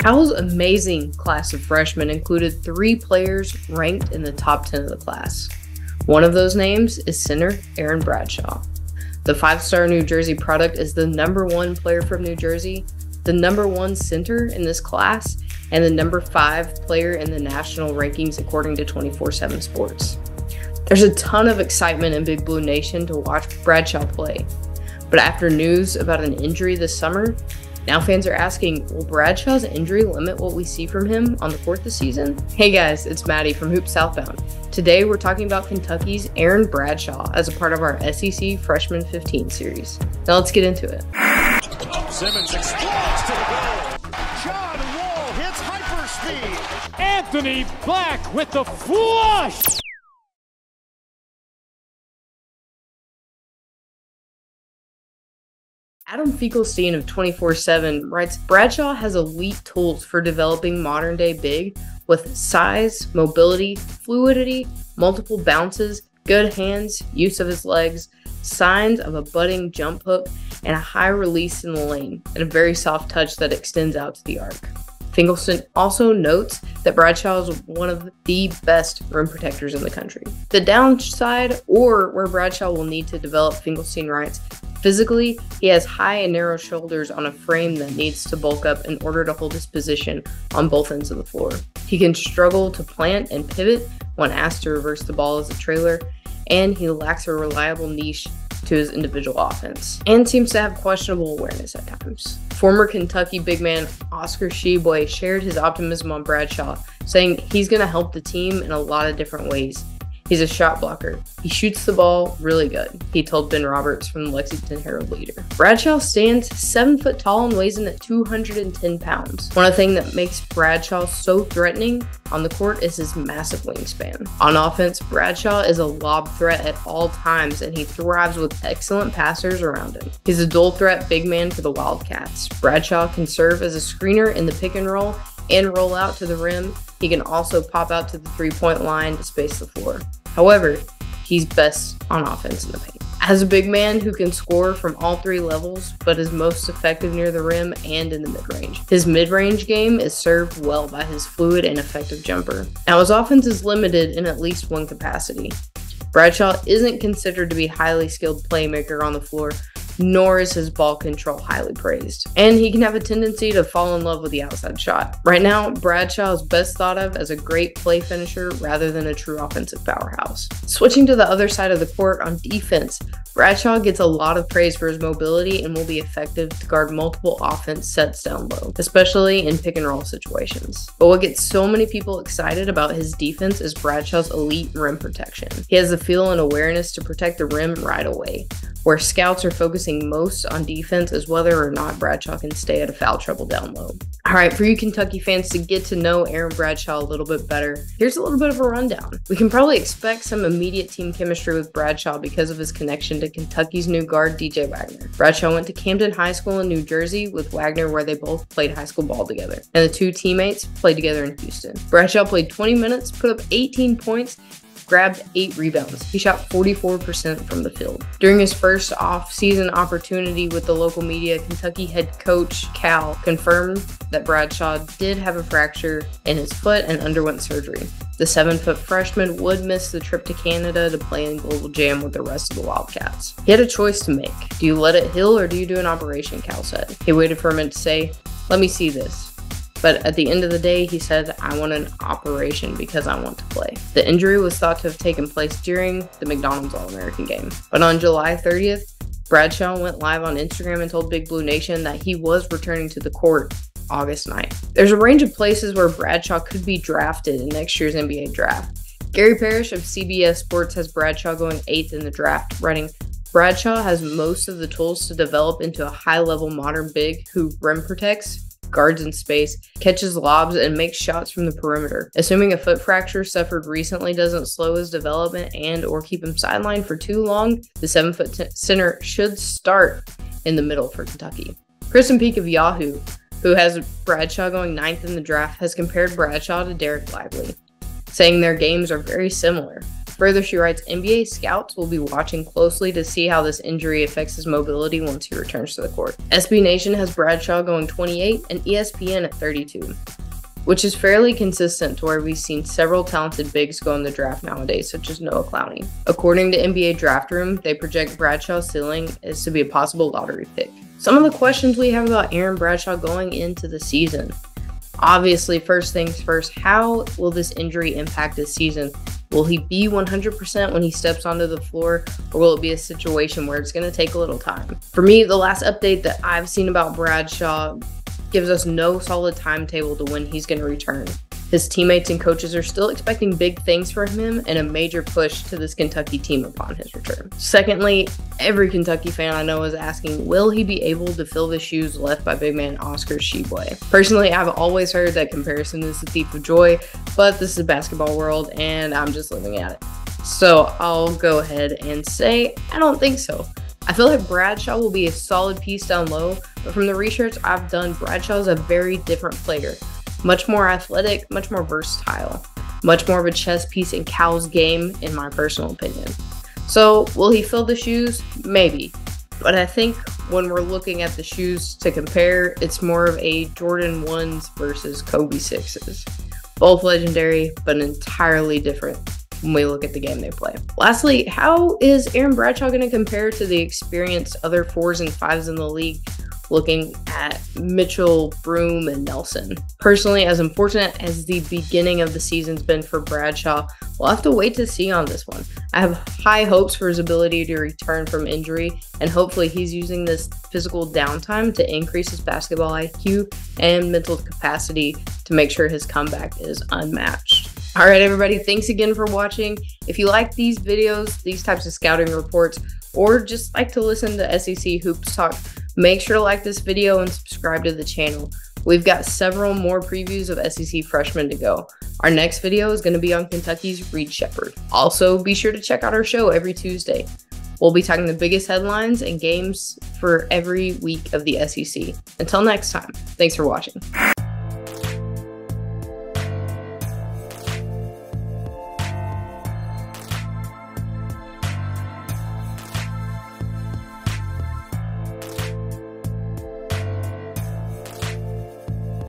Cal's amazing class of freshmen included 3 players ranked in the top 10 of the class. One of those names is Center Aaron Bradshaw. The 5-star New Jersey product is the #1 player from New Jersey, the #1 center in this class, and the #5 player in the national rankings according to 24/7 Sports. There's a ton of excitement in Big Blue Nation to watch Bradshaw play, but after news about an injury this summer, now fans are asking, will Bradshaw's injury limit what we see from him on the court this season? Hey guys, it's Maddie from Hoop Southbound. Today we're talking about Kentucky's Aaron Bradshaw as a part of our SEC Freshman 15 series. Now let's get into it. Simmons explodes to the goal. John Wall hits hyperspeed. Anthony Black with the flush. Adam Finkelstein of 24/7 writes, Bradshaw has elite tools for developing modern-day big with size, mobility, fluidity, multiple bounces, good hands, use of his legs, signs of a budding jump hook, and a high release in the lane, and a very soft touch that extends out to the arc. Finkelstein also notes that Bradshaw is one of the best rim protectors in the country. The downside, or where Bradshaw will need to develop, Finkelstein writes, physically, he has high and narrow shoulders on a frame that needs to bulk up in order to hold his position on both ends of the floor. He can struggle to plant and pivot when asked to reverse the ball as a trailer, and he lacks a reliable niche to his individual offense, and seems to have questionable awareness at times. Former Kentucky big man Oscar Tshiebwe shared his optimism on Bradshaw, saying he's going to help the team in a lot of different ways. He's a shot blocker. He shoots the ball really good, he told Ben Roberts from the Lexington Herald-Leader. Bradshaw stands 7 foot tall and weighs in at 210 pounds. One of the things that makes Bradshaw so threatening on the court is his massive wingspan. On offense, Bradshaw is a lob threat at all times, and he thrives with excellent passers around him. He's a dual threat big man for the Wildcats. Bradshaw can serve as a screener in the pick and roll and roll out to the rim. He can also pop out to the 3-point line to space the floor. However, he's best on offense in the paint. As a big man who can score from all 3 levels, but is most effective near the rim and in the mid-range. His mid-range game is served well by his fluid and effective jumper. Now, his offense is limited in at least one capacity. Bradshaw isn't considered to be a highly skilled playmaker on the floor, nor is his ball control highly praised. And he can have a tendency to fall in love with the outside shot. Right now, Bradshaw is best thought of as a great play finisher rather than a true offensive powerhouse. Switching to the other side of the court on defense, Bradshaw gets a lot of praise for his mobility and will be effective to guard multiple offense sets down low, especially in pick and roll situations. But what gets so many people excited about his defense is Bradshaw's elite rim protection. He has the feel and awareness to protect the rim right away. Where scouts are focusing most on defense is whether or not Bradshaw can stay out of foul trouble down low. Alright, for you Kentucky fans to get to know Aaron Bradshaw a little bit better, here's a little bit of a rundown. We can probably expect some immediate team chemistry with Bradshaw because of his connection to Kentucky's new guard, DJ Wagner. Bradshaw went to Camden High School in New Jersey with Wagner, where they both played high school ball together, and the 2 teammates played together in Houston. Bradshaw played 20 minutes, put up 18 points, grabbed 8 rebounds. He shot 44% from the field. During his first off-season opportunity with the local media, Kentucky head coach Cal confirmed that Bradshaw did have a fracture in his foot and underwent surgery. The 7-foot freshman would miss the trip to Canada to play in Global Jam with the rest of the Wildcats. He had a choice to make. Do you let it heal or do you do an operation, Cal said. He waited for a minute to say, "Let me see this." But at the end of the day, he said, "I want an operation because I want to play." The injury was thought to have taken place during the McDonald's All-American game. But on July 30th, Bradshaw went live on Instagram and told Big Blue Nation that he was returning to the court August 9th. There's a range of places where Bradshaw could be drafted in next year's NBA draft. Gary Parrish of CBS Sports has Bradshaw going 8th in the draft, writing, Bradshaw has most of the tools to develop into a high-level modern big who rim protects, guards in space, catches lobs, and makes shots from the perimeter. Assuming a foot fracture suffered recently doesn't slow his development and or keep him sidelined for too long, the 7-foot center should start in the middle for Kentucky. Kristen Peak of Yahoo, who has Bradshaw going 9th in the draft, has compared Bradshaw to Derek Lively, saying their games are very similar. Further, she writes, NBA scouts will be watching closely to see how this injury affects his mobility once he returns to the court. SB Nation has Bradshaw going 28 and ESPN at 32. Which is fairly consistent to where we've seen several talented bigs go in the draft nowadays, such as Noah Clowney. According to NBA Draft Room, they project Bradshaw's ceiling is to be a possible lottery pick. Some of the questions we have about Aaron Bradshaw going into the season. Obviously, first things first, how will this injury impact his season? Will he be 100% when he steps onto the floor, or will it be a situation where it's going to take a little time? For me, the last update that I've seen about Bradshaw gives us no solid timetable to when he's going to return. His teammates and coaches are still expecting big things from him and a major push to this Kentucky team upon his return. Secondly, every Kentucky fan I know is asking, will he be able to fill the shoes left by big man Oscar Tshiebwe? Personally, I've always heard that comparison is the thief of joy, but this is a basketball world and I'm just living at it. So I'll go ahead and say I don't think so. I feel like Bradshaw will be a solid piece down low, but from the research I've done, Bradshaw is a very different player. Much more athletic, much more versatile, much more of a chess piece in Cal's game, in my personal opinion. So, will he fill the shoes? Maybe. But I think when we're looking at the shoes to compare, it's more of a Jordan 1s versus Kobe 6s. Both legendary, but entirely different when we look at the game they play. Lastly, how is Aaron Bradshaw going to compare to the experienced other 4s and 5s in the league, looking at Mitchell, Broome, and Nelson? Personally, as unfortunate as the beginning of the season's been for Bradshaw, we'll have to wait to see on this one. I have high hopes for his ability to return from injury, and hopefully he's using this physical downtime to increase his basketball IQ and mental capacity to make sure his comeback is unmatched. All right, everybody, thanks again for watching. If you like these videos, these types of scouting reports, or just like to listen to SEC Hoops Talk, make sure to like this video and subscribe to the channel. We've got several more previews of SEC freshmen to go. Our next video is going to be on Kentucky's Reed Sheppard. Also, be sure to check out our show every Tuesday. We'll be talking the biggest headlines and games for every week of the SEC. Until next time, thanks for watching.